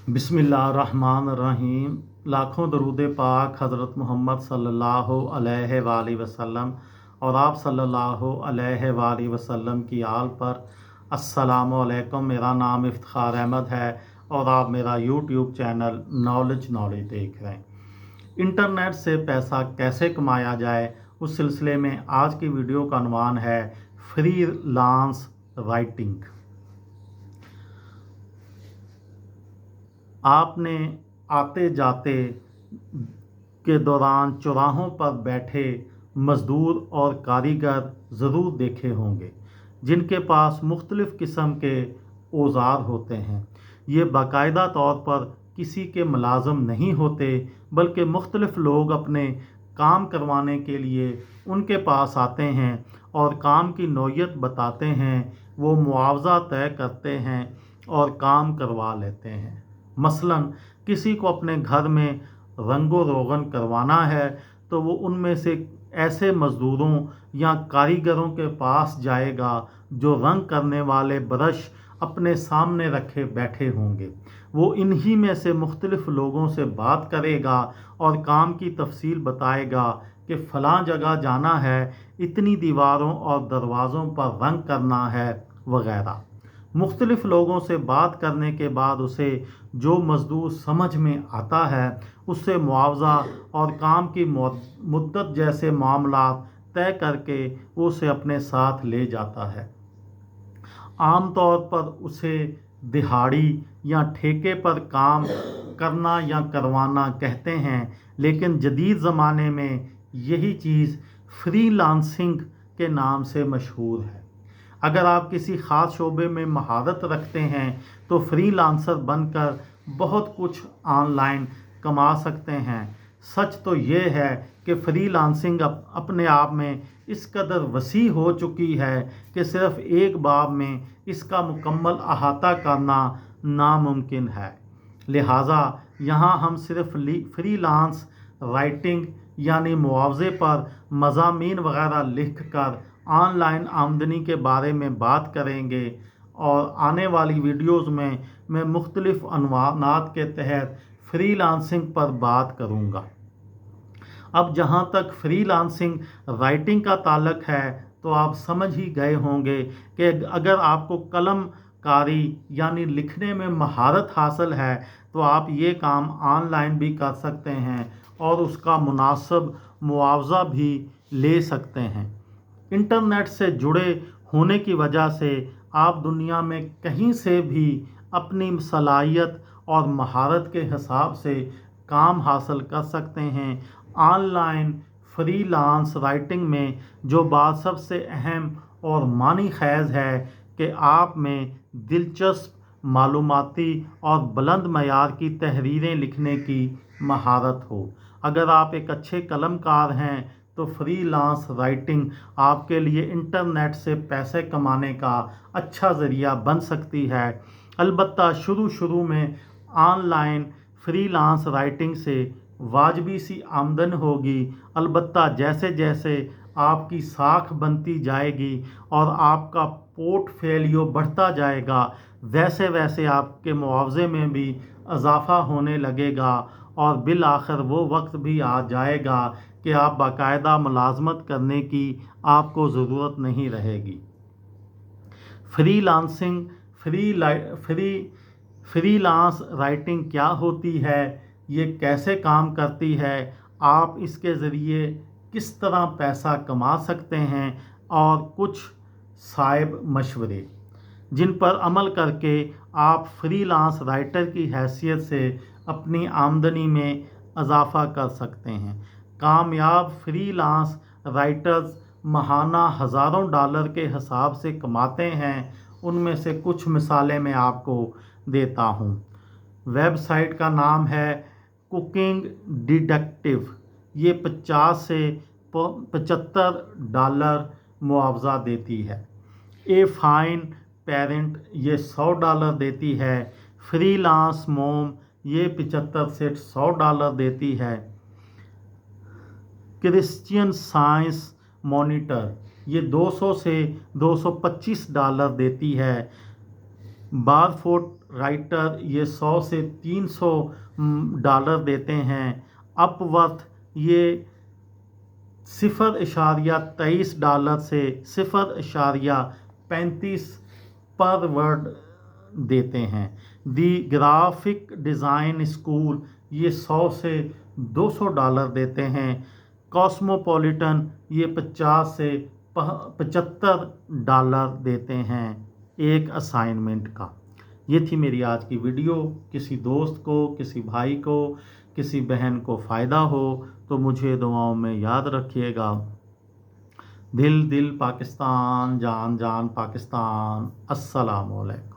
बिस्मिल्लाहिर्रहमानिर्रहीम। लाखों दरूद पाक हज़रत मोहम्मद सल्लल्लाहु अलैहि वसल्लम और आप सल्लल्लाहु अलैहि वसल्लम की आल पर। अस्सलामु अलैकुम। मेरा नाम इफ्तिखार अहमद है और आप मेरा यूट्यूब चैनल नॉलेज देख रहे हैं। इंटरनेट से पैसा कैसे कमाया जाए, उस सिलसिले में आज की वीडियो का अनवान है फ्रीलांस राइटिंग। आपने आते जाते के दौरान चौराहों पर बैठे मज़दूर और कारीगर ज़रूर देखे होंगे, जिनके पास मुख्तलिफ़ किस्म के औज़ार होते हैं। ये बाकायदा तौर पर किसी के मुलाज़म नहीं होते, बल्कि मुख्तलिफ़ लोग अपने काम करवाने के लिए उनके पास आते हैं और काम की नौयत बताते हैं। वो मुआवज़ा तय करते हैं और काम करवा लेते हैं। मसलन किसी को अपने घर में रंगो रोगन करवाना है तो वो उनमें से ऐसे मज़दूरों या कारीगरों के पास जाएगा जो रंग करने वाले ब्रश अपने सामने रखे बैठे होंगे। वो इन्हीं में से मुख्तलिफ़ लोगों से बात करेगा और काम की तफसील बताएगा कि फ़लाँ जगह जाना है, इतनी दीवारों और दरवाज़ों पर रंग करना है वगैरह। मुख्तलिफ़ लोगों से बात करने के बाद उसे जो मज़दूर समझ में आता है उससे मुआवज़ा और काम की मुद्दत जैसे मामला तय करके वो उसे अपने साथ ले जाता है। आम तौर पर उसे दिहाड़ी या ठेके पर काम करना या करवाना कहते हैं, लेकिन जदीद ज़माने में यही चीज़ फ्रीलांसिंग के नाम से मशहूर है। अगर आप किसी ख़ास शोबे में महारत रखते हैं तो फ्रीलांसर बनकर बहुत कुछ ऑनलाइन कमा सकते हैं। सच तो ये है कि फ्रीलांसिंग अपने आप में इस कदर वसी हो चुकी है कि सिर्फ़ एक बाब में इसका मुकम्मल अहाता करना नामुमकिन है। लिहाजा यहाँ हम सिर्फ फ्रीलांस राइटिंग यानी मुआवजे पर मज़ामीन वगैरह लिख कर ऑनलाइन आमदनी के बारे में बात करेंगे और आने वाली वीडियोस में मैं मुख्तलिफ़ अनवानात के तहत फ्रीलांसिंग पर बात करूँगा। अब जहाँ तक फ्रीलांसिंग राइटिंग का ताल्लुक़ है तो आप समझ ही गए होंगे कि अगर आपको कलम कारी यानी लिखने में महारत हासिल है तो आप ये काम ऑनलाइन भी कर सकते हैं और उसका मुनासिब मुआवज़ा भी ले सकते हैं। इंटरनेट से जुड़े होने की वजह से आप दुनिया में कहीं से भी अपनी सलाहियत और महारत के हिसाब से काम हासिल कर सकते हैं। ऑनलाइन फ्रीलांस राइटिंग में जो बात सबसे अहम और मानी खैज़ है कि आप में दिलचस्प, मालूमाती और बुलंद मयार की तहरीरें लिखने की महारत हो। अगर आप एक अच्छे कलमकार हैं तो फ्रीलांस राइटिंग आपके लिए इंटरनेट से पैसे कमाने का अच्छा ज़रिया बन सकती है। अलबत्ता शुरू में ऑनलाइन फ्रीलांस राइटिंग से वाजबी सी आमदन होगी। अलबत्ता जैसे जैसे आपकी साख बनती जाएगी और आपका पोर्टफोलियो बढ़ता जाएगा, वैसे वैसे आपके मुआवजे में भी इजाफ़ा होने लगेगा और बिल आखिर वो वक्त भी आ जाएगा कि आप बाकायदा मुलाजमत करने की आपको ज़रूरत नहीं रहेगी। फ्रीलांसिंग फ्रीलांस राइटिंग क्या होती है, ये कैसे काम करती है, आप इसके ज़रिए किस तरह पैसा कमा सकते हैं और कुछ साइब मशवरे जिन पर अमल करके आप फ्रीलांस राइटर की हैसियत से अपनी आमदनी में इजाफ़ा कर सकते हैं। कामयाब फ्रीलांस राइटर्स माहाना हज़ारों डॉलर के हिसाब से कमाते हैं। उनमें से कुछ मिसालें मैं आपको देता हूँ। वेबसाइट का नाम है कुकिंग डिटेक्टिव। ये 50 से $75 मुआवज़ा देती है। ए फाइन पेरेंट ये $100 देती है। फ्रीलांस मोम ये 75 से $100 देती है। क्रिश्चियन साइंस मॉनिटर ये $200 से $225 देती है। बारफोट राइटर ये 100 से 300 डॉलर देते हैं। अपवर्थ ये 0.23 डॉलर से 0.35 पर वर्ड देते हैं। दी ग्राफिक डिज़ाइन स्कूल ये 100 से 200 डॉलर देते हैं। कॉस्मोपॉलिटन ये 50 से 75 डॉलर देते हैं एक असाइनमेंट का। ये थी मेरी आज की वीडियो। किसी दोस्त को, किसी भाई को, किसी बहन को फ़ायदा हो तो मुझे दुआओं में याद रखिएगा। दिल दिल पाकिस्तान, जान जान पाकिस्तान। अस्सलाम वालेकुम।